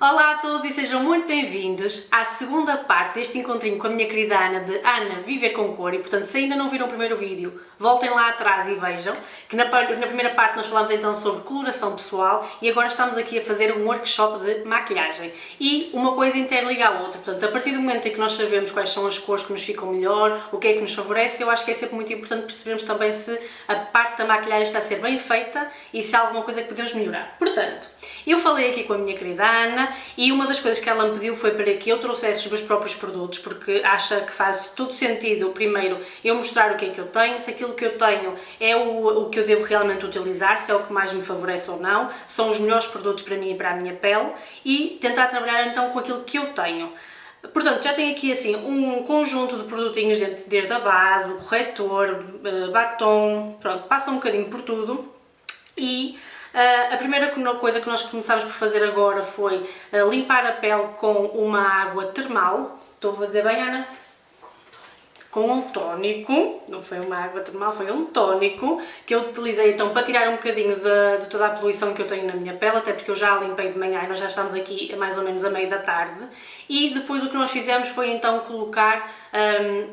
Olá a todos e sejam muito bem-vindos à segunda parte deste encontrinho com a minha querida Ana, de Ana Viver com Cor. E portanto, se ainda não viram o primeiro vídeo, voltem lá atrás e vejam que na primeira parte nós falámos então sobre coloração pessoal e agora estamos aqui a fazer um workshop de maquilhagem. E uma coisa interliga à outra, portanto, a partir do momento em que nós sabemos quais são as cores que nos ficam melhor, o que é que nos favorece, eu acho que é sempre muito importante percebermos também se a parte da maquilhagem está a ser bem feita e se há alguma coisa que podemos melhorar. Portanto, eu falei aqui com a minha querida Ana e uma das coisas que ela me pediu foi para que eu trouxesse os meus próprios produtos, porque acha que faz todo sentido, primeiro, eu mostrar o que é que eu tenho, se aquilo que eu tenho é o que eu devo realmente utilizar, se é o que mais me favorece ou não, são os melhores produtos para mim e para a minha pele, e tentar trabalhar então com aquilo que eu tenho. Portanto, já tenho aqui assim um conjunto de produtinhos, desde a base, o corretor, batom, pronto, passa um bocadinho por tudo. E a primeira coisa que nós começámos por fazer agora foi limpar a pele com uma água termal. Estou a dizer bem, Ana? Com um tónico, não foi uma água termal, foi um tónico que eu utilizei então para tirar um bocadinho de toda a poluição que eu tenho na minha pele, até porque eu já a limpei de manhã e nós já estamos aqui mais ou menos a meio da tarde. E depois o que nós fizemos foi então colocar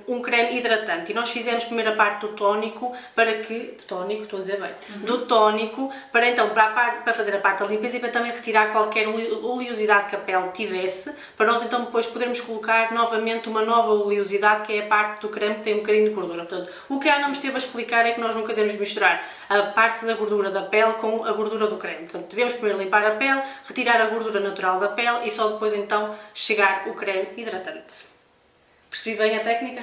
um creme hidratante e nós fizemos primeiro a parte do tónico para que, estou a dizer bem, do tónico para então para fazer a parte da limpeza e para também retirar qualquer oleosidade que a pele tivesse, para nós então depois podermos colocar novamente uma nova oleosidade que é a parte do creme que tem um bocadinho de gordura. Portanto, o que a Ana me esteve a explicar é que nós nunca devemos misturar a parte da gordura da pele com a gordura do creme. Portanto, devemos primeiro limpar a pele, retirar a gordura natural da pele e só depois então chegar o creme hidratante. Percebi bem a técnica?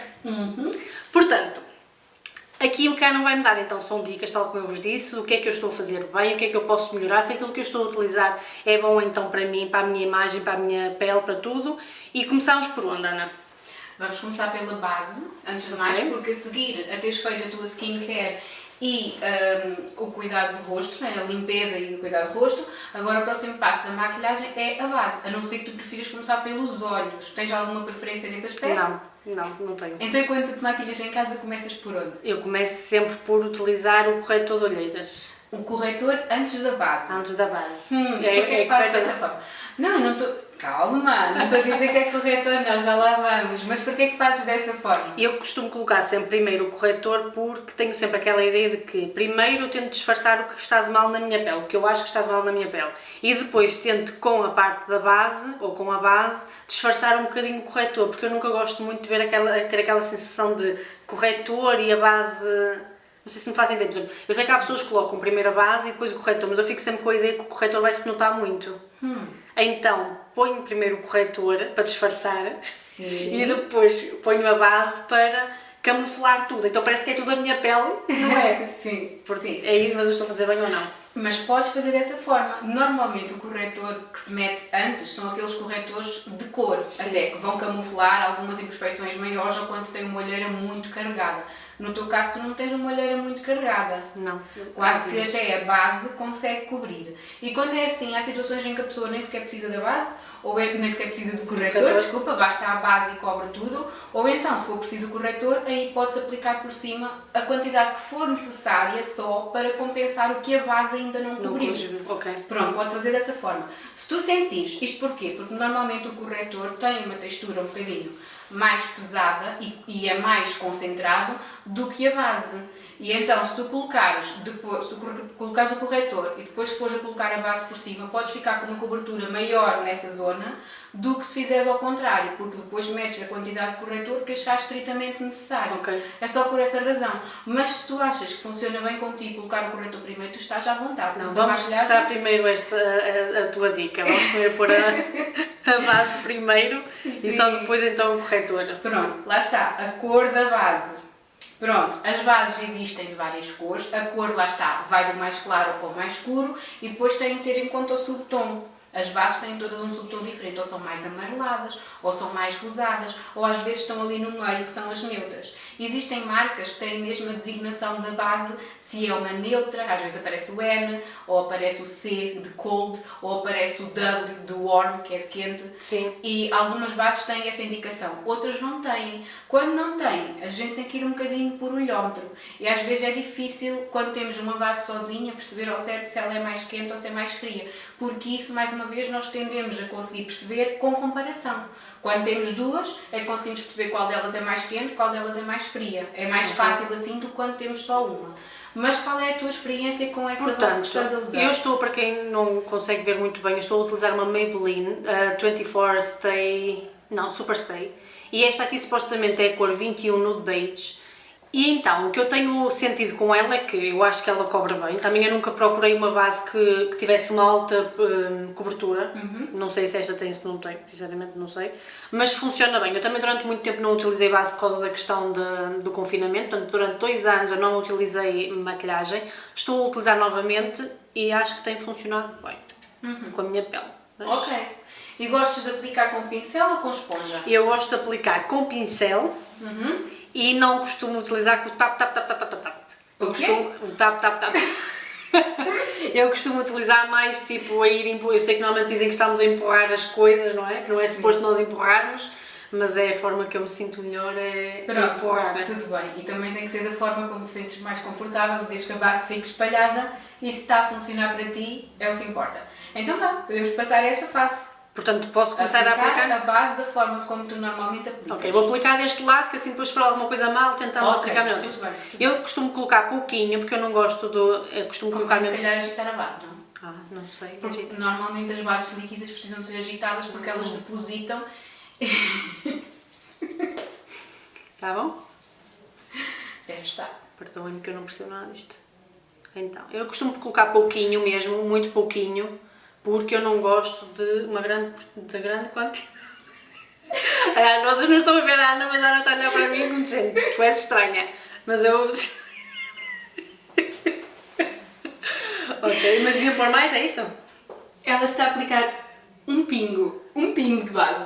Portanto, aqui o que a Ana vai me dar então são dicas, tal como eu vos disse, o que é que eu estou a fazer bem, o que é que eu posso melhorar, se aquilo que eu estou a utilizar é bom então para mim, para a minha imagem, para a minha pele, para tudo. E começamos por onde, Ana? Vamos começar pela base, antes de mais, porque a seguir a teres feito a tua skincare e o cuidado do rosto, a limpeza e o cuidado do rosto, agora o próximo passo da maquilhagem é a base, a não ser que tu prefiras começar pelos olhos. Tens alguma preferência nesse aspecto? Não tenho. Então, quando tu te maquilhas em casa, começas por onde? Eu começo sempre por utilizar o corretor de olheiras. O corretor antes da base? Antes da base. E porquê que fazes dessa forma? Não estou... Calma, não estou a dizer que é corretor, não, já lá vamos. Mas porquê que fazes dessa forma? Eu costumo colocar sempre primeiro o corretor porque tenho sempre aquela ideia de que primeiro eu tento disfarçar o que está de mal na minha pele, o que eu acho que está de mal na minha pele. E depois tento com a parte da base, ou com a base, disfarçar um bocadinho o corretor, porque eu nunca gosto muito de ter aquela sensação de corretor e a base... Não sei se me fazem ideia, por exemplo, eu sei que há pessoas que colocam primeiro a base e depois o corretor, mas eu fico sempre com a ideia que o corretor vai se notar muito. Então, ponho primeiro o corretor para disfarçar. Sim. E depois ponho a base para camuflar tudo. Então parece que é tudo a minha pele, não é? Sim. Porque é isso, mas eu estou a fazer bem ou não? Mas podes fazer dessa forma. Normalmente o corretor que se mete antes são aqueles corretores de cor, até que vão camuflar algumas imperfeições maiores ou quando se tem uma olheira muito carregada. No teu caso, tu não tens uma olheira muito carregada. Não. Quase que até a base consegue cobrir. E quando é assim, há situações em que a pessoa nem sequer precisa da base, ou nem sequer precisa do corretor, desculpa, basta a base e cobre tudo, ou então, se for preciso o corretor, aí pode-se aplicar por cima a quantidade que for necessária só para compensar o que a base ainda não cobriu. Okay. Pronto, podes fazer dessa forma. Se tu sentires, isto porquê? Porque normalmente o corretor tem uma textura um bocadinho mais pesada e é mais concentrado do que a base. E então, se tu colocares o corretor e depois fores a colocar a base por cima, podes ficar com uma cobertura maior nessa zona do que se fizeres ao contrário, porque depois metes a quantidade de corretor que achares estritamente necessário. Okay. É só por essa razão. Mas se tu achas que funciona bem contigo colocar o corretor primeiro, tu estás à vontade. Não, vamos testar primeiro a tua dica. Vamos primeiro pôr a base primeiro. Sim. E só depois então o corretor. Pronto, lá está, a cor da base. Pronto, as bases existem de várias cores, a cor, lá está, vai do mais claro para o mais escuro e depois tem que ter em conta o subtom. As bases têm todas um subtom diferente, ou são mais amareladas, ou são mais rosadas, ou às vezes estão ali no meio, que são as neutras. Existem marcas que têm mesmo a designação da base, se é uma neutra, às vezes aparece o N, ou aparece o C de cold, ou aparece o W de warm, que é de quente. Sim. E algumas bases têm essa indicação, outras não têm. Quando não têm, a gente tem que ir um bocadinho por olhómetro. E às vezes é difícil, quando temos uma base sozinha, perceber ao certo se ela é mais quente ou se é mais fria. Porque isso, mais uma vez, nós tendemos a conseguir perceber com comparação. Quando temos duas, é que conseguimos perceber qual delas é mais quente, qual delas é mais fria. É mais fácil assim do que quando temos só uma. Mas qual é a tua experiência com essa base que estás a usar? Eu estou, para quem não consegue ver muito bem, eu estou a utilizar uma Maybelline 24 Stay, não, Super Stay. E esta aqui supostamente é a cor 21 Nude Beige. E então, o que eu tenho sentido com ela é que eu acho que ela cobre bem. Também eu nunca procurei uma base que tivesse uma alta cobertura. Não sei se esta tem, se não tem, sinceramente não sei. Mas funciona bem. Eu também durante muito tempo não utilizei base por causa da questão do confinamento. Portanto, durante 2 anos eu não utilizei maquilhagem. Estou a utilizar novamente e acho que tem funcionado bem com a minha pele. Mas... Ok. E gostas de aplicar com pincel ou com esponja? Eu gosto de aplicar com pincel. E não costumo utilizar com o tap. Eu costumo o tap. Eu costumo utilizar mais tipo a ir eu sei que normalmente dizem que estamos a empurrar as coisas, não é? Que não é suposto nós empurrarmos, mas é a forma que eu me sinto melhor é empurrar. Tudo bem. E também tem que ser da forma como te sentes mais confortável, desde que a base fique espalhada e se está a funcionar para ti é o que importa. Então vá, podemos passar a essa fase. Portanto, posso começar a aplicar a base da forma como tu normalmente aplicas. Ok, vou aplicar deste lado, que assim depois se for alguma coisa mal, tentamos aplicar melhor. Eu costumo colocar pouquinho, porque eu não gosto do... Eu costumo colocar se mesmo... calhar agitar a base, não? Não sei. Porque normalmente as bases líquidas precisam de ser agitadas porque elas depositam. Está bom? Deve estar. Perdoem-me que eu não percebo nada disto. Então, eu costumo colocar pouquinho mesmo, muito pouquinho, porque eu não gosto de grande quantidade. Vocês não estão a ver a Ana, mas a Ana está a olhar para mim como dizendo, tu és estranha. Mas eu... Ok, mas devia pôr mais, é isso? Ela está a aplicar um pingo de base.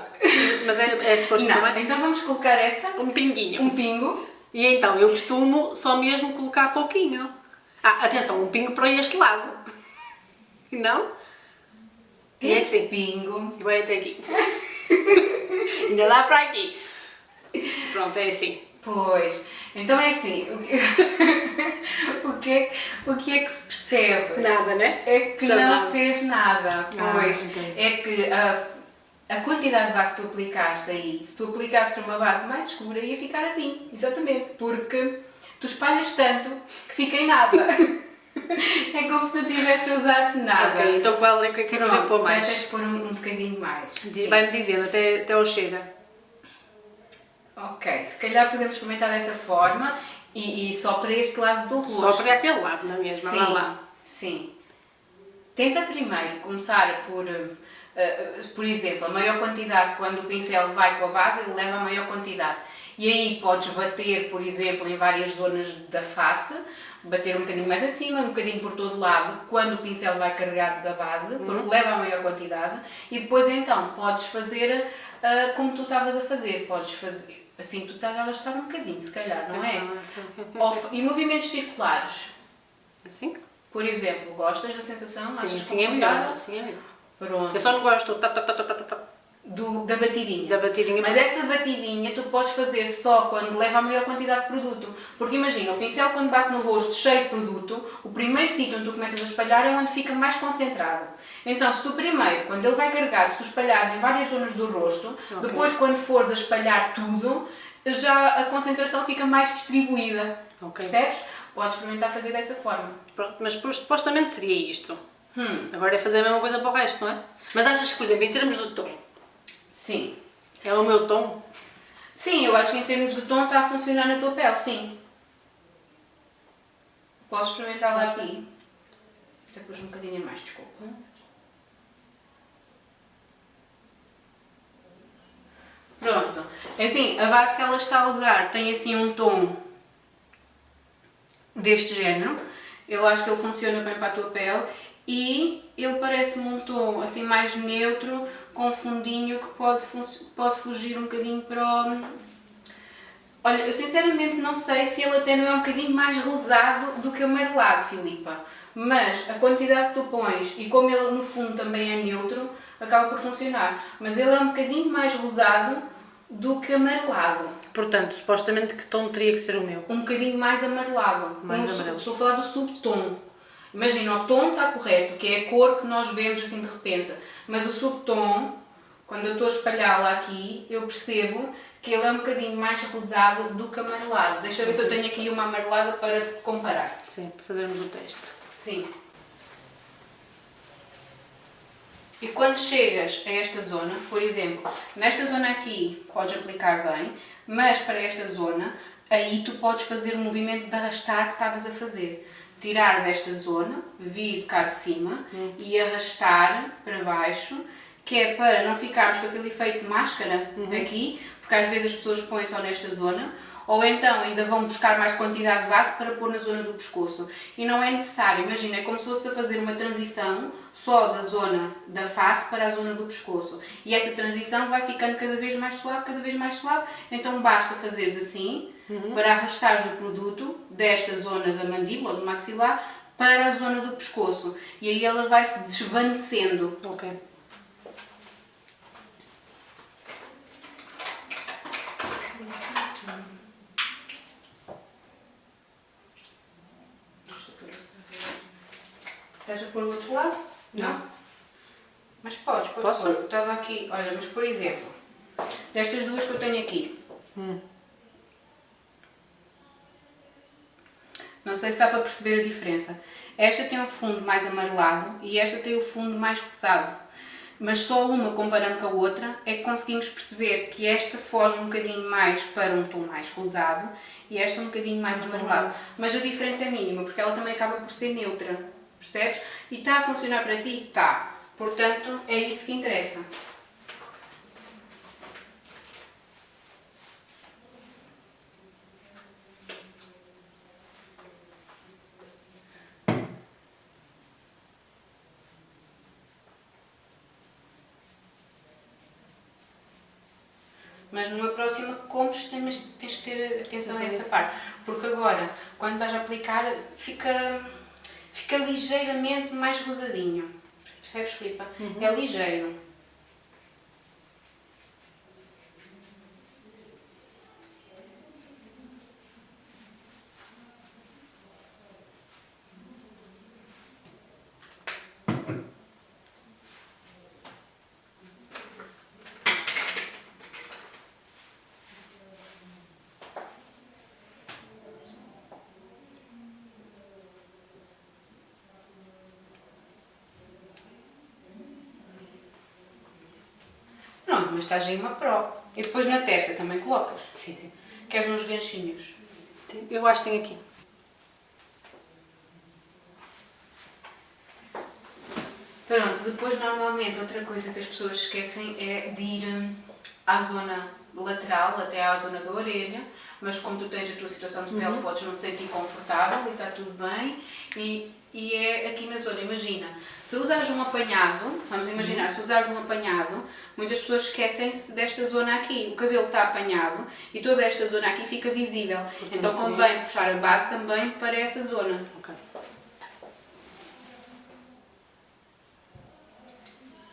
Mas é suposto ser mais? Então vamos colocar essa. Um pinguinho. Um pingo. E então, eu costumo só mesmo colocar pouquinho. Atenção, um pingo para este lado. Não? Esse pingo. E vai até aqui. Ainda dá para aqui. Pronto, é assim. Pois. Então é assim. O que é que se percebe? Nada, né? É que não fez nada. Pois. Okay. É que a quantidade de base que tu aplicaste aí, se tu aplicasses uma base mais escura, ia ficar assim. Exatamente. Porque tu espalhas tanto que fica em nada. É como se não tivesses usado nada. Ok, então qual é que eu devo pôr mais? Tens de pôr um bocadinho mais. Vai-me dizendo até ao cheira. Ok, se calhar podemos experimentar dessa forma e só para este lado do rosto. Só para aquele lado, não é mesmo? Sim, Vá lá. sim. Tenta primeiro começar por exemplo, a maior quantidade, quando o pincel vai com a base, ele leva a maior quantidade. E aí podes bater, por exemplo, em várias zonas da face, bater um bocadinho mais acima, um bocadinho por todo lado, quando o pincel vai carregado da base, porque leva a maior quantidade, e depois então podes fazer como tu estavas a fazer, podes fazer, assim tu estás a gastar um bocadinho, se calhar, não é? E movimentos circulares. Assim? Por exemplo, gostas da sensação? Sim, sim é melhor. Sim é melhor. Pronto. Eu só não gosto da batidinha. Da batidinha. Mas essa batidinha tu podes fazer só quando leva a maior quantidade de produto. Porque imagina, o pincel quando bate no rosto cheio de produto, o primeiro sítio onde tu começas a espalhar é onde fica mais concentrado. Então, se tu primeiro, quando ele vai carregar, se tu espalhares em várias zonas do rosto, depois quando fores a espalhar tudo, já a concentração fica mais distribuída. Percebes? Podes experimentar fazer dessa forma. Pronto, mas supostamente seria isto. Agora é fazer a mesma coisa para o resto, não é? Mas achas que, por exemplo, em termos de tom, sim. É o meu tom? Sim, eu acho que em termos de tom está a funcionar na tua pele, sim. Posso experimentar lá aqui. Até pus um bocadinho a mais, desculpa. Pronto. É assim, a base que ela está a usar tem assim um tom deste género. Eu acho que ele funciona bem para a tua pele e ele parece-me um tom assim mais neutro, com um fundinho que pode fugir um bocadinho para o... Olha, eu sinceramente não sei se ele até não é um bocadinho mais rosado do que amarelado, Filipa. Mas a quantidade que tu pões e como ele no fundo também é neutro, acaba por funcionar. Mas ele é um bocadinho mais rosado do que amarelado. Portanto, supostamente que tom teria que ser o meu? Um bocadinho mais amarelado. Mais amarelo. Estou a falar do subtom. Imagina, o tom está correto, que é a cor que nós vemos assim de repente. Mas o subtom, quando eu estou a espalhá-la aqui, eu percebo que ele é um bocadinho mais rosado do que amarelado. Deixa eu ver se eu tenho aqui uma amarelada para comparar. Sim, para fazermos o teste. Sim. E quando chegas a esta zona, por exemplo, nesta zona aqui podes aplicar bem, mas para esta zona, aí tu podes fazer o movimento de arrastar que estavas a fazer. Tirar desta zona, vir cá de cima e arrastar para baixo, que é para não ficarmos com aquele efeito de máscara aqui, porque às vezes as pessoas põem só nesta zona, ou então ainda vão buscar mais quantidade de base para pôr na zona do pescoço. E não é necessário, imagina, é como se fosse a fazer uma transição só da zona da face para a zona do pescoço. E essa transição vai ficando cada vez mais suave, então basta fazeres assim, para arrastares o produto desta zona da mandíbula, do maxilar, para a zona do pescoço. E aí ela vai se desvanecendo. Ok. Estás a pôr o outro lado? Não. Mas podes Posso? pôr. Eu estava aqui, olha, mas por exemplo, destas duas que eu tenho aqui. Não sei se dá para perceber a diferença. Esta tem um fundo mais amarelado e esta tem o fundo mais rosado. Mas só uma comparando com a outra é que conseguimos perceber que esta foge um bocadinho mais para um tom mais rosado e esta um bocadinho mais amarelado. Mas a diferença é mínima, porque ela também acaba por ser neutra. Percebes? E está a funcionar para ti? Está. Portanto, é isso que interessa. Mas numa próxima que compres tens que ter atenção a essa parte. Porque agora, quando vais a aplicar, fica ligeiramente mais rosadinho. Percebes, Filipa? É ligeiro. Pronto, mas estás aí uma pro. E depois na testa também colocas? Sim, sim. Queres uns ganchinhos? Eu acho que tenho aqui. Pronto, depois normalmente outra coisa que as pessoas esquecem é de ir à zona lateral, até à zona da orelha, mas como tu tens a tua situação de pele, podes não te sentir confortável e está tudo bem. E é aqui na zona, imagina, se usares um apanhado, vamos imaginar, se usares um apanhado, muitas pessoas esquecem-se desta zona aqui, o cabelo está apanhado e toda esta zona aqui fica visível, então convém puxar a base também para essa zona. Ok.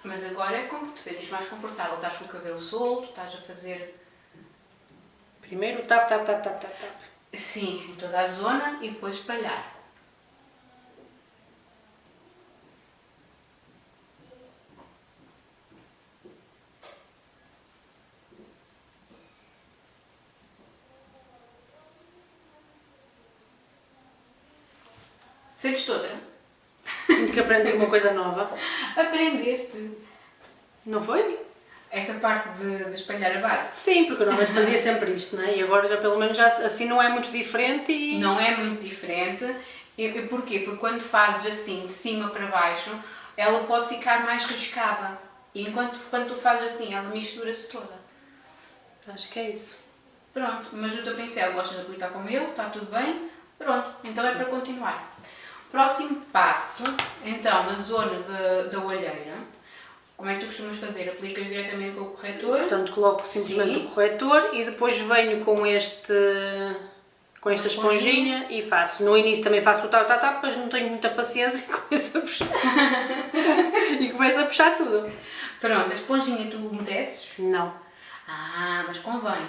Mas agora é como te sentes mais confortável, estás com o cabelo solto, estás a fazer... Primeiro tap, tap, tap, tap, tap, tap. Sim, em toda a zona e depois espalhar. Sentes-te outra? Sinto que aprendi uma coisa nova. Aprendeste. Não foi? Essa parte de espalhar a base. Sim, porque eu normalmente fazia sempre isto, não é? E agora já pelo menos já, assim não é muito diferente e... Não é muito diferente. E porquê? Porque quando fazes assim, de cima para baixo, ela pode ficar mais riscada. E quando tu fazes assim, ela mistura-se toda. Acho que é isso. Pronto, mas o teu pincel gostas de aplicar como ele, está tudo bem? Pronto, então é para continuar. Próximo passo, então, na zona da olheira, como é que tu costumas fazer? Aplicas diretamente com o corretor? Portanto, coloco simplesmente Sim. o corretor e depois venho com esta esponjinha e faço. No início também faço o tap, depois não tenho muita paciência e começo a puxar. E começo a puxar tudo. Pronto, a esponjinha tu umedeces? Não. Ah, mas convém.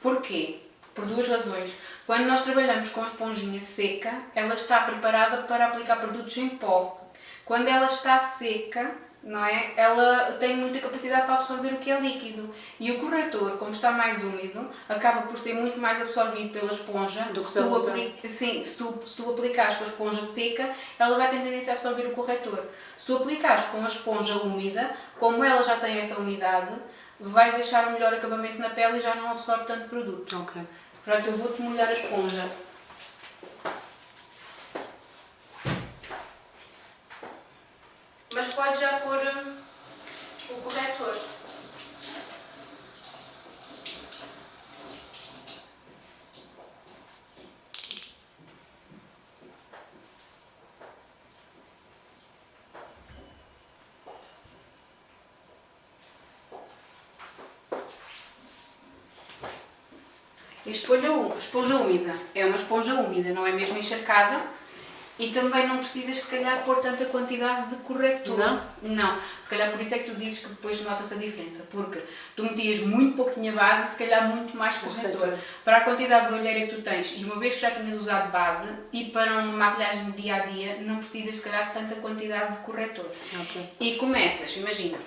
Porquê? Por duas razões. Quando nós trabalhamos com a esponjinha seca, ela está preparada para aplicar produtos em pó. Quando ela está seca, não é? Ela tem muita capacidade para absorver o que é líquido. E o corretor, como está mais úmido, acaba por ser muito mais absorvido pela esponja. Do que se tu aplicares com a esponja seca, ela vai ter tendência a absorver o corretor. Se tu aplicares com a esponja úmida, como ela já tem essa umidade, vai deixar um melhor acabamento na pele e já não absorve tanto produto. Ok. Pronto, eu vou-te molhar a esponja. Mas pode já pôr o corretor. Esponja úmida. É uma esponja úmida, não é mesmo encharcada. E também não precisas, se calhar, pôr tanta quantidade de corretor. Não? Não. Se calhar por isso é que tu dizes que depois nota-se a diferença. Porque tu metias muito pouquinha base e se calhar muito mais corretor. Para a quantidade de olheira que tu tens, e uma vez que já tinhas usado base, e para uma maquilhagem de dia a dia, não precisas, se calhar, de tanta quantidade de corretor. Ok. E começas, imagina,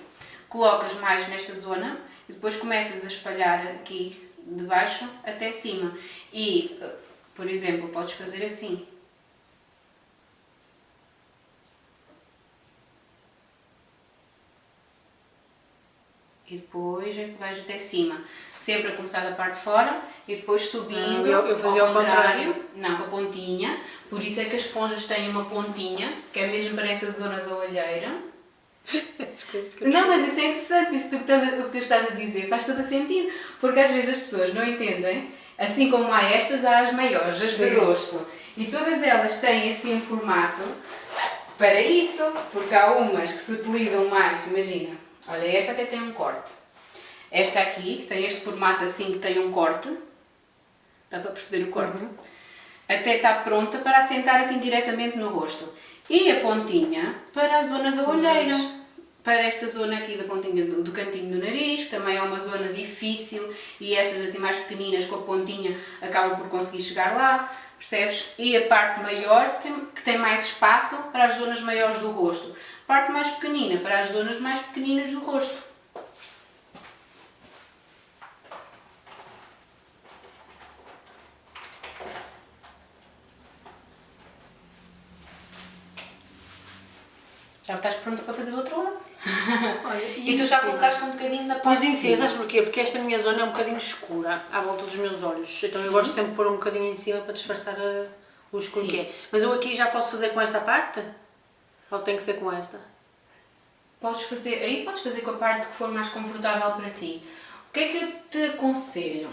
colocas mais nesta zona e depois começas a espalhar aqui de baixo até cima. E, por exemplo, podes fazer assim. E depois é que vais até cima. Sempre a começar da parte de fora e depois subindo. Eu fazia ao contrário. Não, com a pontinha. Por isso é que as esponjas têm uma pontinha, que é mesmo para essa zona da olheira. Não, mas isso é interessante, isso o que tu estás a dizer faz todo sentido, porque às vezes as pessoas não entendem, assim como há estas, há as maiores, as de rosto, e todas elas têm assim um formato para isso, porque há umas que se utilizam mais, imagina, olha, esta até tem um corte, esta aqui, que tem este formato assim, que tem um corte, dá para perceber o corte, até está pronta para assentar assim diretamente no rosto, e a pontinha para a zona da olheira. Para esta zona aqui da pontinha do cantinho do nariz, que também é uma zona difícil e estas assim mais pequeninas com a pontinha acabam por conseguir chegar lá, percebes? E a parte maior que tem mais espaço para as zonas maiores do rosto. A parte mais pequenina para as zonas mais pequeninas do rosto. Já estás pronta para fazer do outro lado? Olha, E tu já colocaste um bocadinho na parte Pus em de cima, cima. sabes porquê? Porque esta minha zona é um bocadinho escura à volta dos meus olhos. Então eu gosto sempre de pôr um bocadinho em cima para disfarçar o escuro que é. Mas eu aqui já posso fazer com esta parte? Ou tem que ser com esta? Podes fazer com a parte que for mais confortável para ti. O que é que eu te aconselho?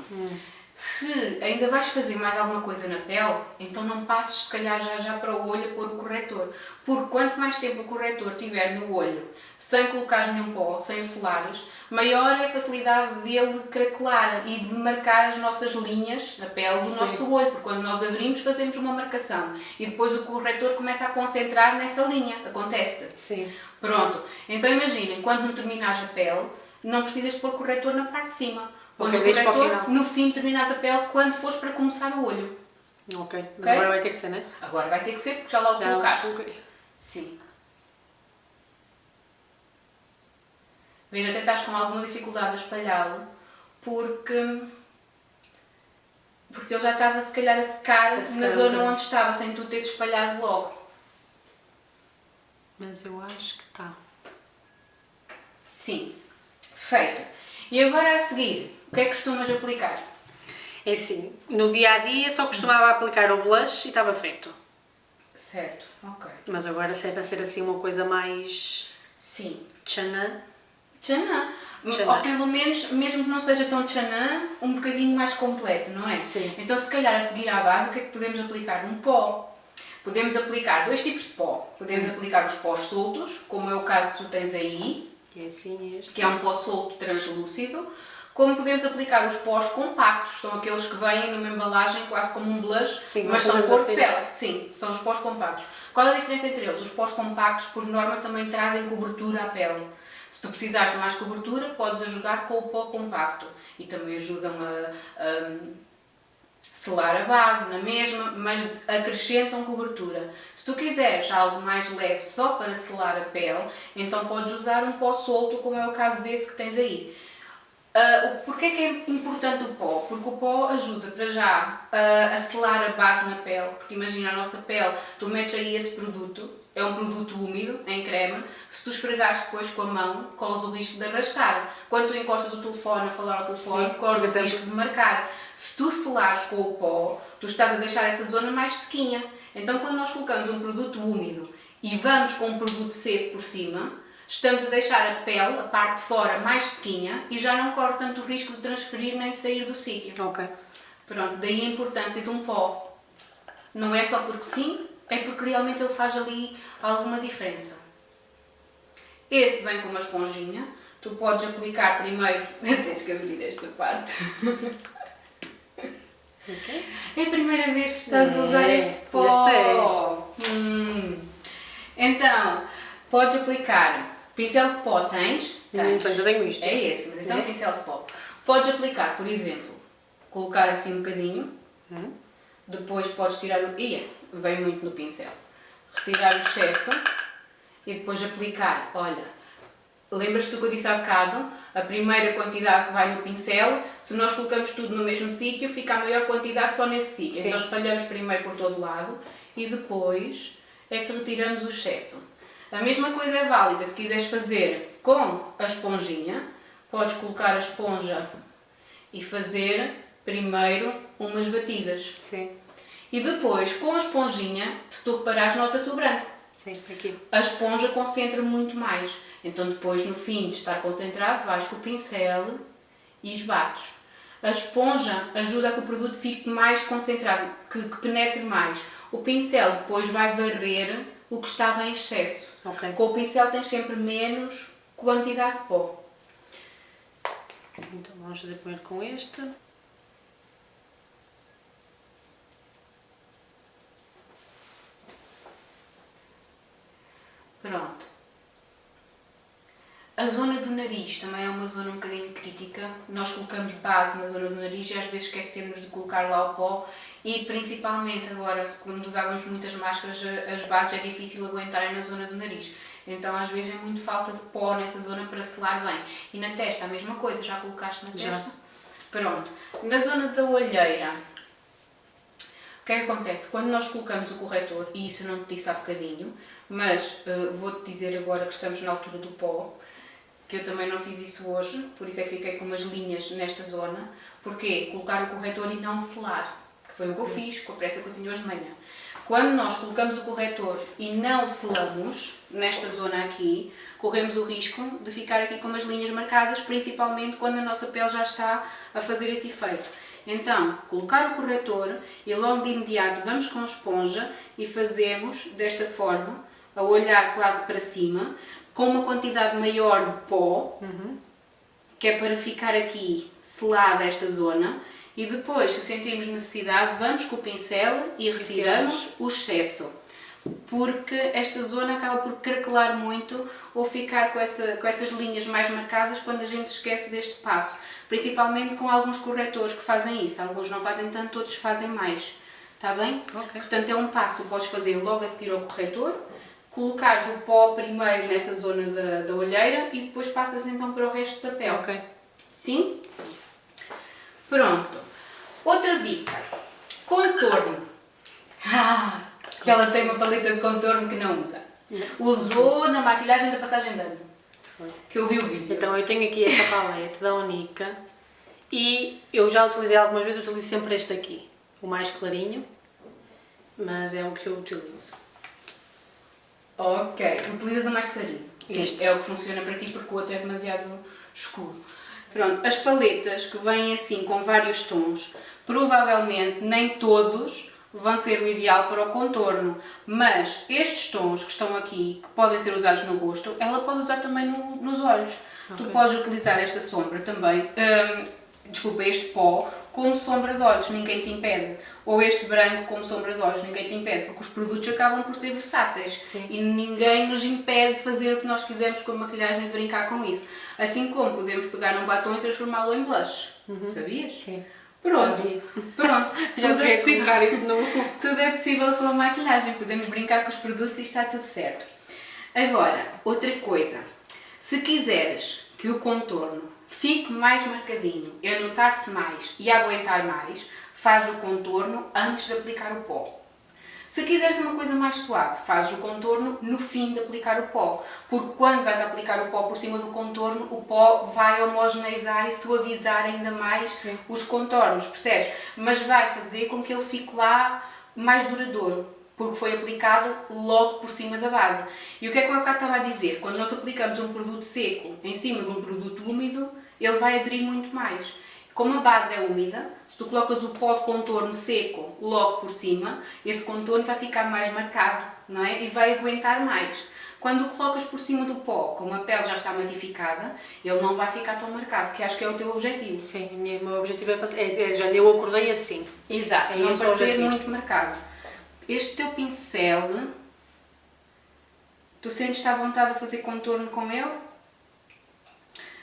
Se ainda vais fazer mais alguma coisa na pele, então não passes se calhar já para o olho a pôr o corretor. Porque quanto mais tempo o corretor tiver no olho, sem colocar nenhum pó, sem o selares, maior é a facilidade dele craquelar e de marcar as nossas linhas na pele do nosso olho. Porque quando nós abrimos fazemos uma marcação e depois o corretor começa a concentrar nessa linha. Acontece-te? Sim. Pronto. Então imagina, enquanto não terminares a pele, não precisas de pôr corretor na parte de cima. Pões o deixa para o corretor, final. no fim terminas a pele quando fores para começar o olho. Ok. Agora vai ter que ser, não é? Agora vai ter que ser porque já lá o colocaste. Ok. Sim. Veja, até estás com alguma dificuldade a espalhá-lo porque ele já estava se calhar a secar na zona onde estava, sem tu teres espalhado logo. Mas eu acho que está. Sim. Feito. E agora a seguir, o que é que costumas aplicar? É assim, no dia a dia só costumava aplicar o blush e estava feito. Certo, ok. Mas agora se é para ser assim uma coisa mais Sim. tchanã. Tchanã. Ou pelo menos, mesmo que não seja tão tchanã, um bocadinho mais completo, não é? Sim. Então se calhar a seguir à base, o que é que podemos aplicar? Um pó. Podemos aplicar dois tipos de pó. Podemos aplicar os pós soltos, como é o caso que tu tens aí, Que é assim este. que é um pó solto translúcido, como podemos aplicar os pós compactos, são aqueles que vêm numa embalagem quase como um blush, Sim, mas nós são fazemos cor assim. de pele. Sim, são os pós compactos. Qual é a diferença entre eles? Os pós compactos, por norma, também trazem cobertura à pele. Se tu precisares de mais cobertura, podes ajudar com o pó compacto. E também ajudam a selar a base na mesma, mas acrescentam cobertura. Se tu quiseres algo mais leve só para selar a pele, então podes usar um pó solto, como é o caso desse que tens aí. Porquê que é importante o pó? Porque o pó ajuda para já a selar a base na pele, porque imagina a nossa pele, tu metes aí esse produto, é um produto úmido, em creme, se tu esfregares depois com a mão, corres o risco de arrastar. Quando tu encostas o telefone a falar ao telefone, corres o risco de marcar. Se tu selares com o pó, tu estás a deixar essa zona mais sequinha. Então quando nós colocamos um produto úmido e vamos com um produto seco por cima, estamos a deixar a pele, a parte de fora, mais sequinha e já não corre tanto o risco de transferir nem de sair do sítio. Ok. Pronto, daí a importância de um pó. Não é só porque sim, é porque realmente ele faz ali alguma diferença. Esse vem com uma esponjinha. Tu podes aplicar primeiro... Tens que abrir esta parte. Okay. É a primeira vez que estás a usar este pó. Este é. Então, podes aplicar... Pincel de pó tens? Eu tenho isto. É esse, mas esse é um pincel de pó. Podes aplicar, por exemplo, colocar assim um bocadinho. Depois podes tirar o... vem muito no pincel. Retirar o excesso e depois aplicar. Olha, lembras-te do que eu disse há bocado? A primeira quantidade que vai no pincel, se nós colocamos tudo no mesmo sítio, fica a maior quantidade só nesse sítio. Sim. Então espalhamos primeiro por todo lado e depois é que retiramos o excesso. A mesma coisa é válida se quiseres fazer com a esponjinha. Podes colocar a esponja e fazer primeiro umas batidas. Sim. E depois, com a esponjinha, se tu reparares, nota-se o branco. Sim, aqui. A esponja concentra muito mais. Então depois, no fim de estar concentrado, vais com o pincel e esbates. A esponja ajuda a que o produto fique mais concentrado, que penetre mais. O pincel depois vai varrer o que estava em excesso. Ok. Com o pincel tens sempre menos quantidade de pó. Então vamos fazer primeiro com este. Pronto. A zona do nariz também é uma zona um bocadinho crítica. Nós colocamos base na zona do nariz e às vezes esquecemos de colocar lá o pó. E principalmente agora, quando usávamos muitas máscaras, as bases é difícil aguentarem na zona do nariz. Então às vezes é muito falta de pó nessa zona para selar bem. E na testa a mesma coisa, já colocaste na testa? Já. Pronto. Na zona da olheira, o que é que acontece? Quando nós colocamos o corretor, e isso eu não te disse há bocadinho, mas vou-te dizer agora que estamos na altura do pó, que eu também não fiz isso hoje, por isso é que fiquei com umas linhas nesta zona. Porquê? Colocar o corretor e não selar, que foi o que eu fiz, com a pressa que eu tinha hoje de manhã. Quando nós colocamos o corretor e não selamos, nesta zona aqui, corremos o risco de ficar aqui com umas linhas marcadas, principalmente quando a nossa pele já está a fazer esse efeito. Então, colocar o corretor e logo de imediato vamos com a esponja e fazemos desta forma, a olhar quase para cima, com uma quantidade maior de pó, que é para ficar aqui selada esta zona, e depois, se sentirmos necessidade, vamos com o pincel e retiramos o excesso, porque esta zona acaba por craquelar muito ou ficar com essas linhas mais marcadas quando a gente se esquece deste passo, principalmente com alguns corretores que fazem isso, alguns não fazem tanto, outros fazem mais, está bem? Ok. Portanto, é um passo que tu podes fazer logo a seguir ao corretor, colocares o pó primeiro nessa zona da olheira e depois passas então para o resto da pele. Ok. Sim? Sim. Pronto. Outra dica. Contorno. Que ela tem uma paleta de contorno que não usa. Usou na maquilhagem da passagem de ano. Foi. Que eu vi o vídeo. Então eu tenho aqui esta paleta da Onica e eu já utilizei algumas vezes, eu utilizo sempre este aqui, o mais clarinho, mas é o que eu utilizo. Ok, utilizas o mais clarinho. Sim, Este. é o que funciona para ti porque o outro é demasiado escuro. Pronto, as paletas que vêm assim com vários tons, provavelmente nem todos vão ser o ideal para o contorno, mas estes tons que estão aqui, que podem ser usados no rosto, ela pode usar também nos olhos. Tu podes utilizar esta sombra também, este pó, como sombra de olhos, ninguém te impede. Ou este branco como sombra de olhos, ninguém te impede, porque os produtos acabam por ser versáteis. Sim. E ninguém nos impede de fazer o que nós quisermos com a maquilhagem e de brincar com isso. Assim como podemos pegar num batom e transformá-lo em blush. Sabias? Sim. Pronto. Já Tudo devia é possível. colocar isso no... Tudo é possível com a maquilhagem. Podemos brincar com os produtos e está tudo certo. Agora, outra coisa. Se quiseres que o contorno fique mais marcadinho, a notar-se mais e a aguentar mais, faz o contorno antes de aplicar o pó. Se quiseres uma coisa mais suave, fazes o contorno no fim de aplicar o pó. Porque quando vais aplicar o pó por cima do contorno, o pó vai homogeneizar e suavizar ainda mais os contornos, percebes? Mas vai fazer com que ele fique lá mais duradouro, porque foi aplicado logo por cima da base. E o que é que eu há bocado estava a dizer? Quando nós aplicamos um produto seco em cima de um produto úmido, ele vai aderir muito mais. Como a base é úmida, se tu colocas o pó de contorno seco logo por cima, esse contorno vai ficar mais marcado, não é? E vai aguentar mais. Quando o colocas por cima do pó, como a pele já está matificada, ele não vai ficar tão marcado, que acho que é o teu objetivo. Sim, o meu objetivo é já eu acordei assim. Exato, É não esse o parecer objetivo. muito marcado. Este teu pincel, tu sentes-te à vontade de fazer contorno com ele?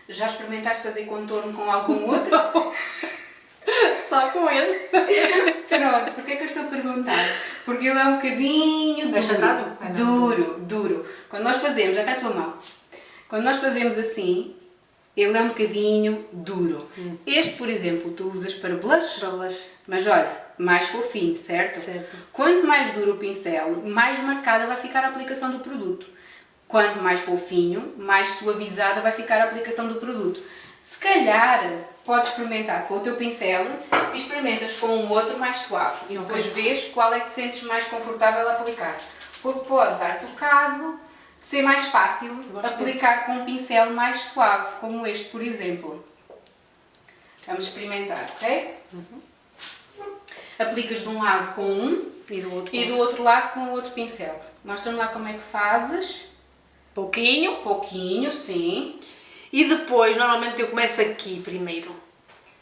Já experimentaste fazer contorno com algum outro? Só com esse. Pronto, porquê é que eu estou a perguntar? Porque ele é um bocadinho Achatado? duro. Quando nós fazemos, até a tua mão, quando nós fazemos assim, ele é um bocadinho duro. Este, por exemplo, tu usas para blush, Bolas. mas olha, mais fofinho, certo? Certo. Quanto mais duro o pincel, mais marcada vai ficar a aplicação do produto. Quanto mais fofinho, mais suavizada vai ficar a aplicação do produto. Se calhar, podes experimentar com o teu pincel e experimentas com um outro mais suave. E depois vês qual é que te sentes mais confortável a aplicar. Porque pode dar-te o caso de ser mais fácil aplicar com um pincel mais suave, como este, por exemplo. Vamos experimentar, ok? Aplicas de um lado com um E do outro lado com o outro pincel. Mostra-me lá como é que fazes. pouquinho. Pouquinho, sim. E depois, normalmente eu começo aqui primeiro.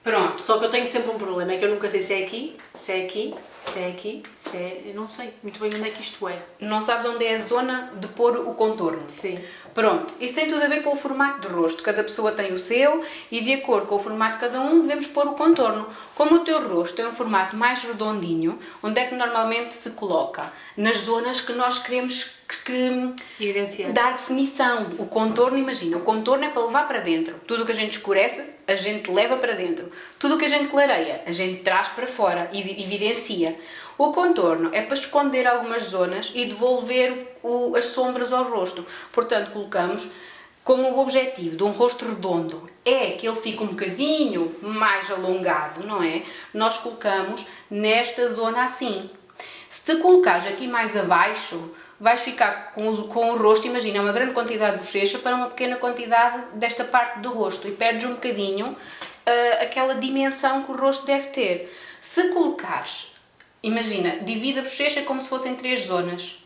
Pronto. Só que eu tenho sempre um problema, é que eu nunca sei se é aqui, se é aqui, se é aqui, se é... Eu não sei muito bem onde é que isto é. Não sabes onde é a zona de pôr o contorno. Sim. Pronto, isso tem tudo a ver com o formato de rosto. Cada pessoa tem o seu e de acordo com o formato de cada um devemos pôr o contorno. Como o teu rosto tem um formato mais redondinho, onde é que normalmente se coloca? Nas zonas que nós queremos Evidenciar. dar definição. O contorno, imagina, o contorno é para levar para dentro. Tudo o que a gente escurece, a gente leva para dentro. Tudo o que a gente clareia, a gente traz para fora e evidencia. O contorno é para esconder algumas zonas e devolver as sombras ao rosto. Portanto, colocamos como o objetivo de um rosto redondo é que ele fique um bocadinho mais alongado, não é? Nós colocamos nesta zona assim. Se te colocares aqui mais abaixo, vais ficar com o rosto, imagina, uma grande quantidade de bochecha para uma pequena quantidade desta parte do rosto e perdes um bocadinho aquela dimensão que o rosto deve ter. Se colocares, imagina, divide a bochecha como se fossem 3 zonas.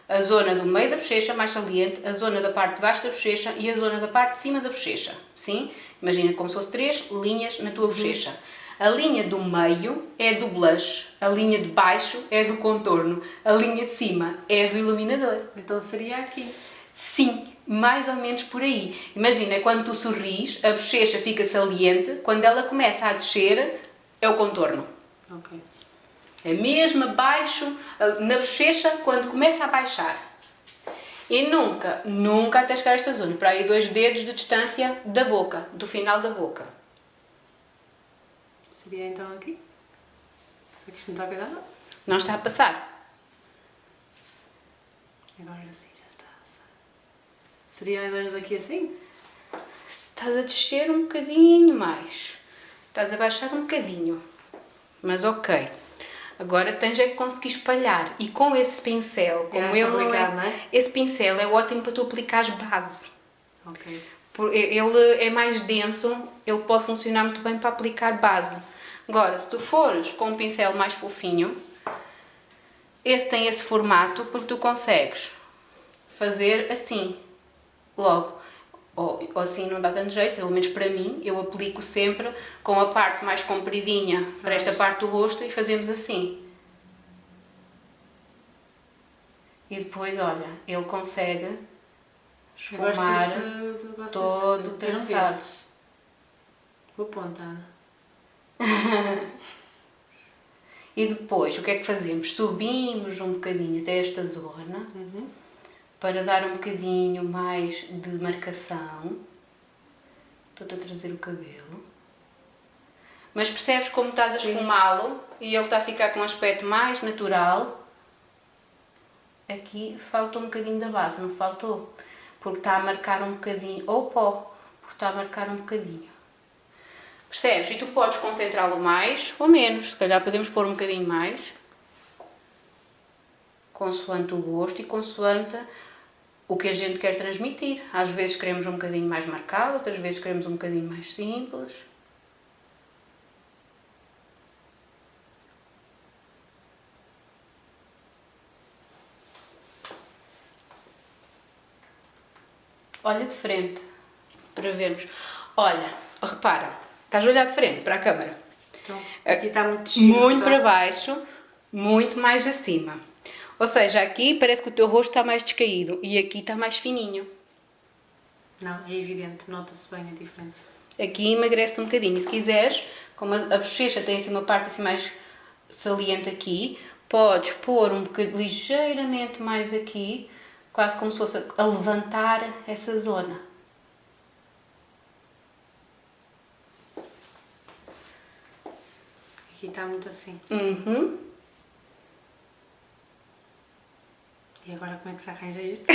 A zona do meio da bochecha, mais saliente, a zona da parte de baixo da bochecha e a zona da parte de cima da bochecha. Sim? Imagina como se fossem 3 linhas na tua bochecha. A linha do meio é do blush, a linha de baixo é do contorno, a linha de cima é do iluminador. Então seria aqui. Sim, mais ou menos por aí. Imagina, quando tu sorris, a bochecha fica saliente, quando ela começa a descer, é o contorno. Ok. É mesmo abaixo, na bochecha, quando começa a baixar. E nunca até chegar a esta zona, para aí 2 dedos de distância da boca, do final da boca. Seria então aqui? Só que isto não está a cuidar, não? Não está a passar. Agora sim, já está a passar. Seria mais ou menos aqui assim? Estás a descer um bocadinho mais. Estás a baixar um bocadinho. Mas ok. Agora tens é que conseguir espalhar. E com esse pincel, como ele não é... Esse pincel é ótimo para tu aplicares base. Ok. Ele é mais denso, ele pode funcionar muito bem para aplicar base. Agora, se tu fores com um pincel mais fofinho, esse tem esse formato porque tu consegues fazer assim, logo. Ou assim não dá tanto jeito, pelo menos para mim, eu aplico sempre com a parte mais compridinha para esta parte do rosto e fazemos assim. E depois, olha, ele consegue esfumar todo o traçado. Vou apontar. E depois, o que é que fazemos? Subimos um bocadinho até esta zona, para dar um bocadinho mais de marcação. Estou-te a trazer o cabelo. Mas percebes como estás a esfumá-lo e ele está a ficar com um aspecto mais natural? Aqui falta um bocadinho da base, não faltou? Porque está a marcar um bocadinho, ou pó, porque está a marcar um bocadinho. Percebes? E tu podes concentrá-lo mais ou menos, se calhar podemos pôr um bocadinho mais, consoante o gosto e consoante o que a gente quer transmitir. Às vezes queremos um bocadinho mais marcado, outras vezes queremos um bocadinho mais simples. Olha de frente, para vermos. Olha, repara, estás a olhar de frente para a câmara. Então, aqui está muito descido. Muito para baixo, muito mais acima. Ou seja, aqui parece que o teu rosto está mais descaído e aqui está mais fininho. Não, é evidente, nota-se bem a diferença. Aqui emagrece um bocadinho. E se quiseres, como a bochecha tem assim uma parte assim mais saliente aqui, podes pôr um bocadinho ligeiramente mais aqui, quase como se fosse a levantar essa zona. Aqui está muito assim. E agora como é que se arranja isto?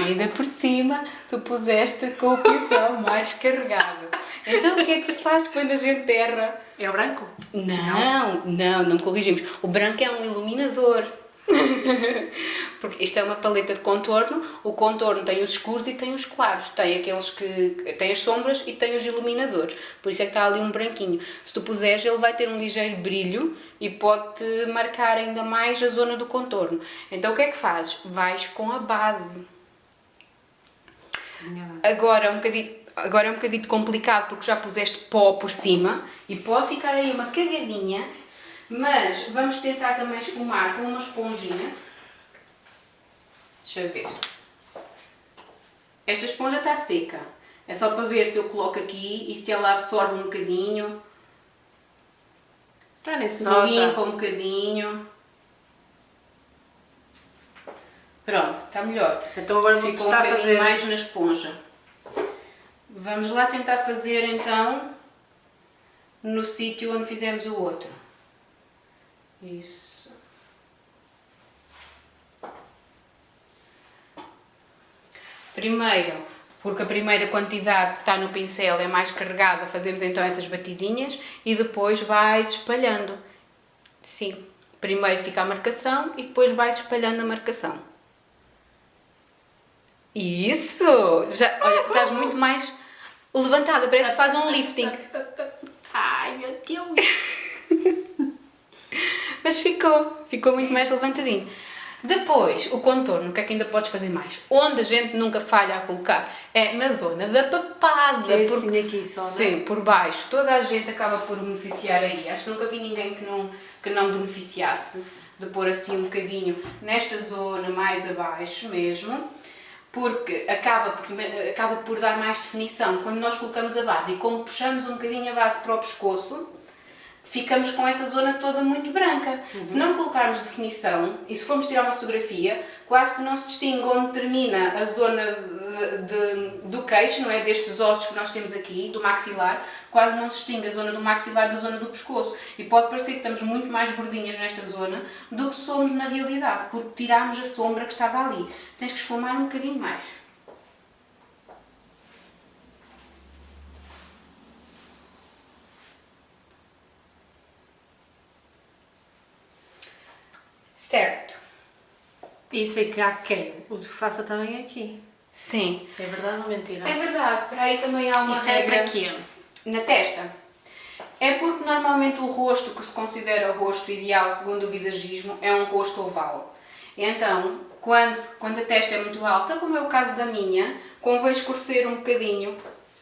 Ainda por cima, tu puseste com o pincel mais carregado. Então o que é que se faz quando a gente erra? É o branco? Não corrigimos. O branco é um iluminador. Porque isto é uma paleta de contorno. O contorno tem os escuros e tem os claros. Tem aqueles que tem as sombras e tem os iluminadores. Por isso é que está ali um branquinho. Se tu puseres, ele vai ter um ligeiro brilho e pode-te marcar ainda mais a zona do contorno. Então o que é que fazes? Vais com a base. Agora é um bocadinho complicado porque já puseste pó por cima e pode ficar aí uma cagadinha, mas vamos tentar também esfumar com uma esponjinha. Deixa eu ver. Esta esponja está seca. É só para ver se eu coloco aqui e se ela absorve um bocadinho. Está nesse Se limpa um bocadinho. Pronto, está melhor. Então agora vou Ficou um testar a bocadinho fazer mais na esponja. Vamos lá tentar fazer então no sítio onde fizemos o outro. Isso. Primeiro, porque a primeira quantidade que está no pincel é mais carregada, fazemos então essas batidinhas e depois vais espalhando. Sim, primeiro fica a marcação e depois vais espalhando a marcação. Isso! Já, olha, estás muito mais levantada, parece que faz um lifting. Ai, meu Deus! Mas ficou muito mais levantadinho. Depois, o contorno, o que é que ainda podes fazer mais? Onde a gente nunca falha a colocar é na zona da papada. É assim aqui só, não é? Sim, por baixo. Toda a gente acaba por beneficiar aí. Acho que nunca vi ninguém que não beneficiasse de pôr assim um bocadinho nesta zona mais abaixo mesmo. Porque acaba por dar mais definição. Quando nós colocamos a base e como puxamos um bocadinho a base para o pescoço, ficamos com essa zona toda muito branca. Se não colocarmos definição, e se formos tirar uma fotografia, quase que não se distingue onde termina a zona do queixo, não é? Destes ossos que nós temos aqui, do maxilar, quase não se distingue a zona do maxilar da zona do pescoço. E pode parecer que estamos muito mais gordinhas nesta zona do que somos na realidade, porque tirámos a sombra que estava ali. Tens que esfumar um bocadinho mais. Certo. Isso é que há quem o faça também aqui. Sim. É verdade ou mentira? É verdade. Para aí também há uma Isso é regra para quê? na testa. É porque normalmente o rosto que se considera o rosto ideal, segundo o visagismo, é um rosto oval. Então, quando a testa é muito alta, como é o caso da minha, convém escurecer um bocadinho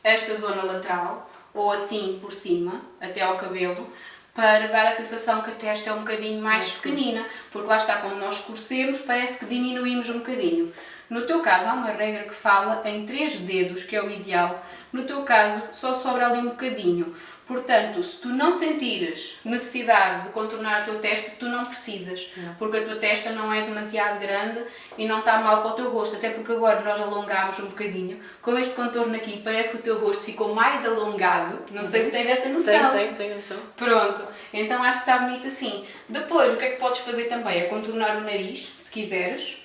esta zona lateral, ou assim por cima, até ao cabelo, para dar a sensação que a testa é um bocadinho mais pequenina, porque lá está, quando nós escurecemos, parece que diminuímos um bocadinho. No teu caso, há uma regra que fala em 3 dedos, que é o ideal. No teu caso, só sobra ali um bocadinho. Portanto, se tu não sentires necessidade de contornar a tua testa, tu não precisas, porque a tua testa não é demasiado grande e não está mal para o teu rosto, até porque agora nós alongámos um bocadinho. Com este contorno aqui, parece que o teu rosto ficou mais alongado. Não sei se tens essa noção. Tenho noção. Pronto, então acho que está bonito assim. Depois, o que é que podes fazer também? É contornar o nariz, se quiseres.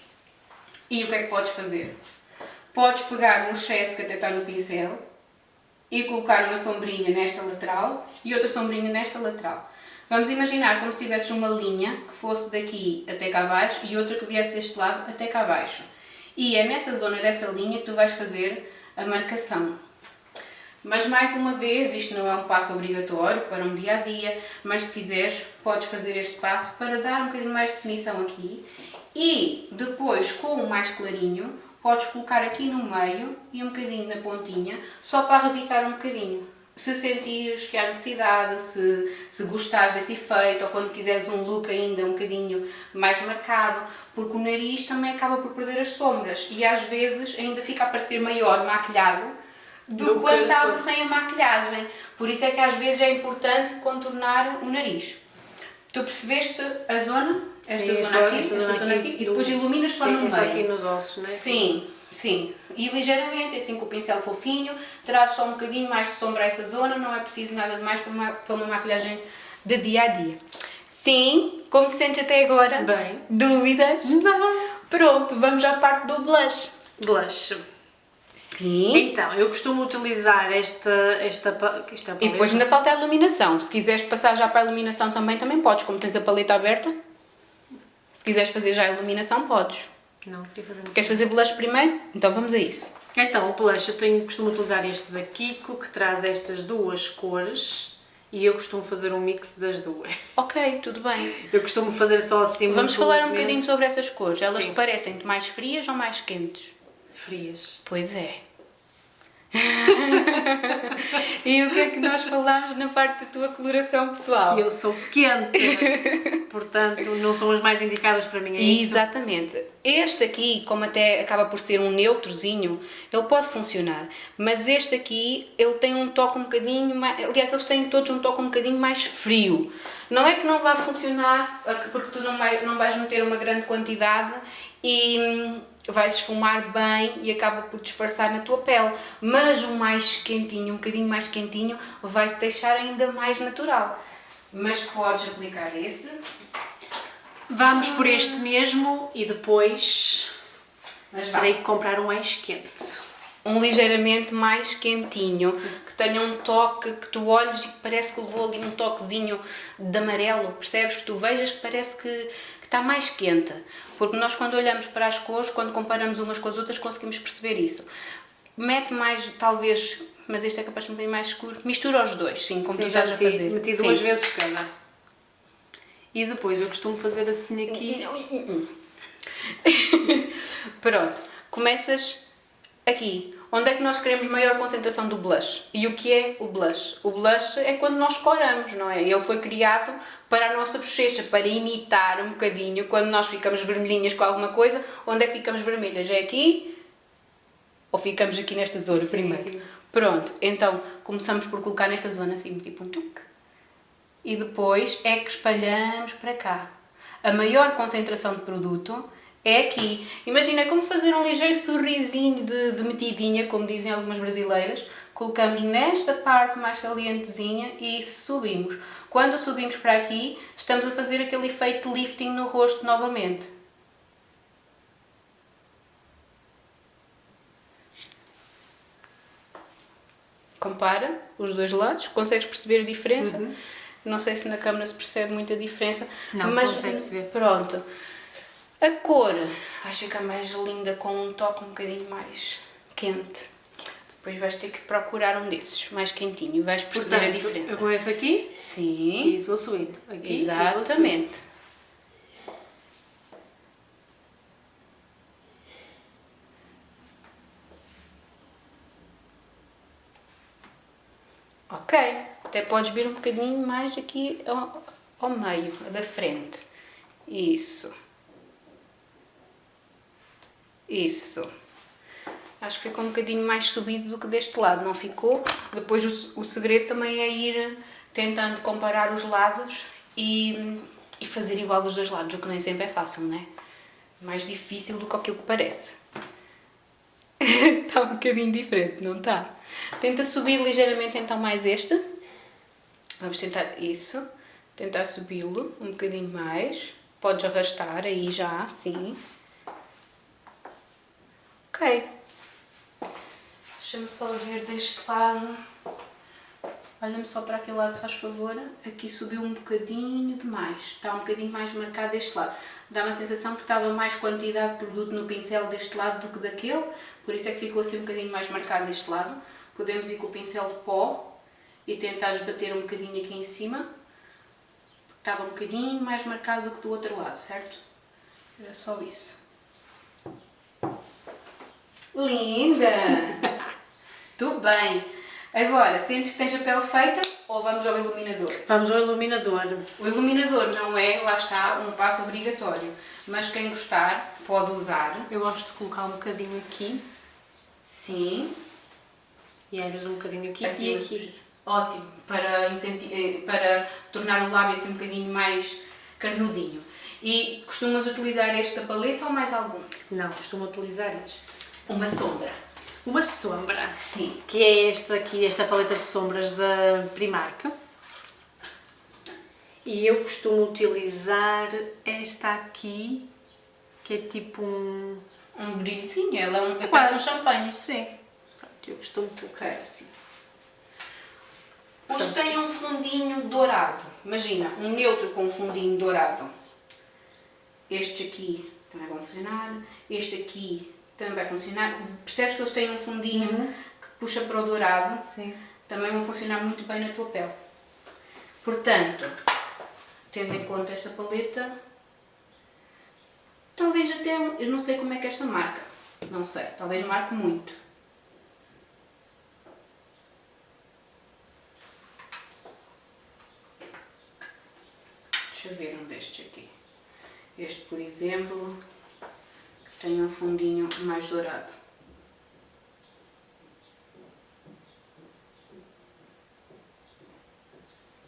E o que é que podes fazer? Podes pegar no excesso que até está no pincel e colocar uma sombrinha nesta lateral e outra sombrinha nesta lateral. Vamos imaginar como se tivesses uma linha que fosse daqui até cá abaixo e outra que viesse deste lado até cá abaixo. E é nessa zona dessa linha que tu vais fazer a marcação. Mas mais uma vez, isto não é um passo obrigatório para um dia a dia, mas se quiseres podes fazer este passo para dar um bocadinho mais de definição aqui. E depois, com o mais clarinho, podes colocar aqui no meio e um bocadinho na pontinha, só para arrebitar um bocadinho. Se sentires que há necessidade, se gostares desse efeito, ou quando quiseres um look ainda um bocadinho mais marcado, porque o nariz também acaba por perder as sombras e às vezes ainda fica a parecer maior maquilhado do que quando estava sem a maquilhagem. Por isso é que às vezes é importante contornar o nariz. Tu percebeste a zona? Esta zona aqui, e depois iluminas só no meio. Sim, aqui nos ossos, não é? Sim. E ligeiramente, assim com o pincel fofinho, traz só um bocadinho mais de sombra a essa zona, não é preciso nada de mais para uma maquilhagem de dia a dia. Sim, como te sentes até agora? Bem. Dúvidas? Não. Pronto, vamos à parte do blush. Blush. Sim. Então, eu costumo utilizar esta paleta. E depois ainda falta a iluminação. Se quiseres passar já para a iluminação também podes, como tens a paleta aberta. Se quiseres fazer já a iluminação, podes. Não, queria fazer. Queres fazer blush primeiro? Então vamos a isso. Então, o blush eu costumo utilizar este da Kiko, que traz estas duas cores. E eu costumo fazer um mix das duas. Ok, tudo bem. Eu costumo fazer só assim. Vamos falar um bocadinho sobre essas cores. Elas Sim. parecem-te mais frias ou mais quentes? Frias. Pois é. E o que é que nós falámos na parte da tua coloração pessoal? Que eu sou quente, portanto não são as mais indicadas para mim, é isso? Exatamente. Este aqui, como até acaba por ser um neutrozinho, ele pode funcionar, mas este aqui, ele tem um toque um bocadinho mais... Aliás, eles têm todos um toque um bocadinho mais frio. Não é que não vá funcionar, porque tu não vais meter uma grande quantidade e vais esfumar bem e acaba por disfarçar na tua pele, mas o mais quentinho, um bocadinho mais quentinho, vai-te deixar ainda mais natural. Mas podes aplicar esse. Vamos por este mesmo e depois Mas vá. terei que comprar um mais quente. Um ligeiramente mais quentinho, que tenha um toque, que tu olhes e parece que levou ali um toquezinho de amarelo, percebes? Que tu vejas que parece que está mais quente. Porque nós quando olhamos para as cores, quando comparamos umas com as outras, conseguimos perceber isso. Mete mais, talvez, mas este é capaz de ser um bocadinho mais escuro. Mistura os dois, sim, como tu estás a fazer. Meti Sim. 2 vezes cada. E depois eu costumo fazer assim aqui. Pronto, começas aqui. Onde é que nós queremos maior concentração do blush? E o que é o blush? O blush é quando nós coramos, não é? Ele foi criado para a nossa bochecha, para imitar um bocadinho quando nós ficamos vermelhinhas com alguma coisa. Onde é que ficamos vermelhas? É aqui? Ou ficamos aqui nesta zona primeiro? Aqui. Pronto, então começamos por colocar nesta zona assim, tipo um tuc. E depois é que espalhamos para cá. A maior concentração de produto é aqui. Imagina como fazer um ligeiro sorrisinho de metidinha, como dizem algumas brasileiras. Colocamos nesta parte mais salientezinha e subimos. Quando subimos para aqui, estamos a fazer aquele efeito lifting no rosto novamente. Compara os dois lados, consegues perceber a diferença? Uhum. Não sei se na câmera se percebe muita diferença, Não, mas consegue-se ver. pronto. A cor vai ficar mais linda com um toque um bocadinho mais quente. Depois vais ter que procurar um desses, mais quentinho, e vais perceber a diferença. Eu começo aqui Sim. e isso vou subindo. Aqui, Exatamente. Ok, até podes vir um bocadinho mais aqui ao meio, da frente. Isso. Isso. Acho que ficou um bocadinho mais subido do que deste lado, não ficou? Depois o segredo também é ir tentando comparar os lados e fazer igual dos dois lados, o que nem sempre é fácil, não é? Mais difícil do que aquilo que parece. Está um bocadinho diferente, não está? Tenta subir ligeiramente então mais este. Vamos tentar isso. Tentar subi-lo um bocadinho mais. Podes arrastar aí já, sim. Ok. Deixa-me só ver deste lado. Olha-me só para aquele lado, se faz favor. Aqui subiu um bocadinho demais. Está um bocadinho mais marcado deste lado. Dá-me a sensação que estava mais quantidade de produto no pincel deste lado do que daquele. Por isso é que ficou assim um bocadinho mais marcado deste lado. Podemos ir com o pincel de pó e tentar esbater um bocadinho aqui em cima. Estava um bocadinho mais marcado do que do outro lado, certo? Era só isso. Linda! Tudo bem. Agora, sentes que tens a pele feita ou vamos ao iluminador? Vamos ao iluminador. O iluminador não é, lá está, um passo obrigatório. Mas quem gostar pode usar. Eu gosto de colocar um bocadinho aqui. Sim. E às vezes um bocadinho aqui Assim, e aqui. Ótimo. Para tornar o lábio assim um bocadinho mais carnudinho. E costumas utilizar este da paleta ou mais algum? Não, costumo utilizar este. Uma sombra. Uma sombra. Sim. Que é esta aqui, esta paleta de sombras da Primark. E eu costumo utilizar esta aqui, que é tipo um... Um brilhozinho. Ela é quase um champanhe. Sim. Eu costumo colocar assim. Os que têm um fundinho dourado. Imagina, um neutro com um fundinho dourado. Estes aqui também vão funcionar. Este aqui também vai funcionar. Percebes que eles têm um fundinho que puxa para o dourado? Sim. Também vão funcionar muito bem na tua pele. Portanto, tendo em conta esta paleta, talvez até, eu não sei como é que esta marca. Não sei, talvez marque muito. Deixa eu ver um destes aqui. Este, por exemplo, tem um fundinho mais dourado.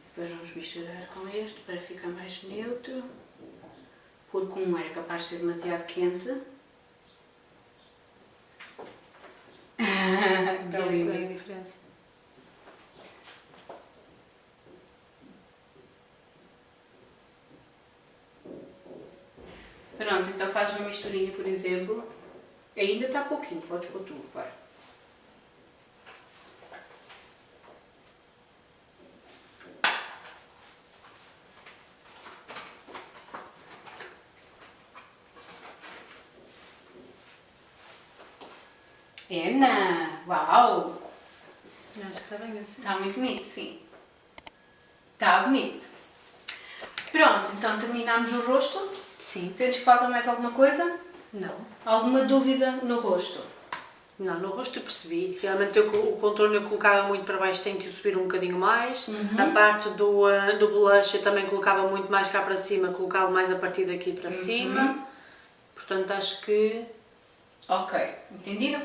Depois vamos misturar com este para ficar mais neutro. Porque um era capaz de ser demasiado quente. Está Vê-se lindo. bem a diferença. Pronto, então faz uma misturinha, por exemplo. Ainda está pouquinho, podes pôr tudo, para. Ana! Uau! Acho que está bem assim. Está muito bonito, sim. Está bonito. Pronto, então terminamos o rosto. Sim. Sentes que falta mais alguma coisa? Não. Alguma dúvida no rosto? Não, no rosto eu percebi. Realmente o contorno eu colocava muito para baixo, tenho que o subir um bocadinho mais. A parte do blush eu também colocava muito mais cá para cima, colocava mais a partir daqui para cima. Portanto, acho que... Ok, entendido?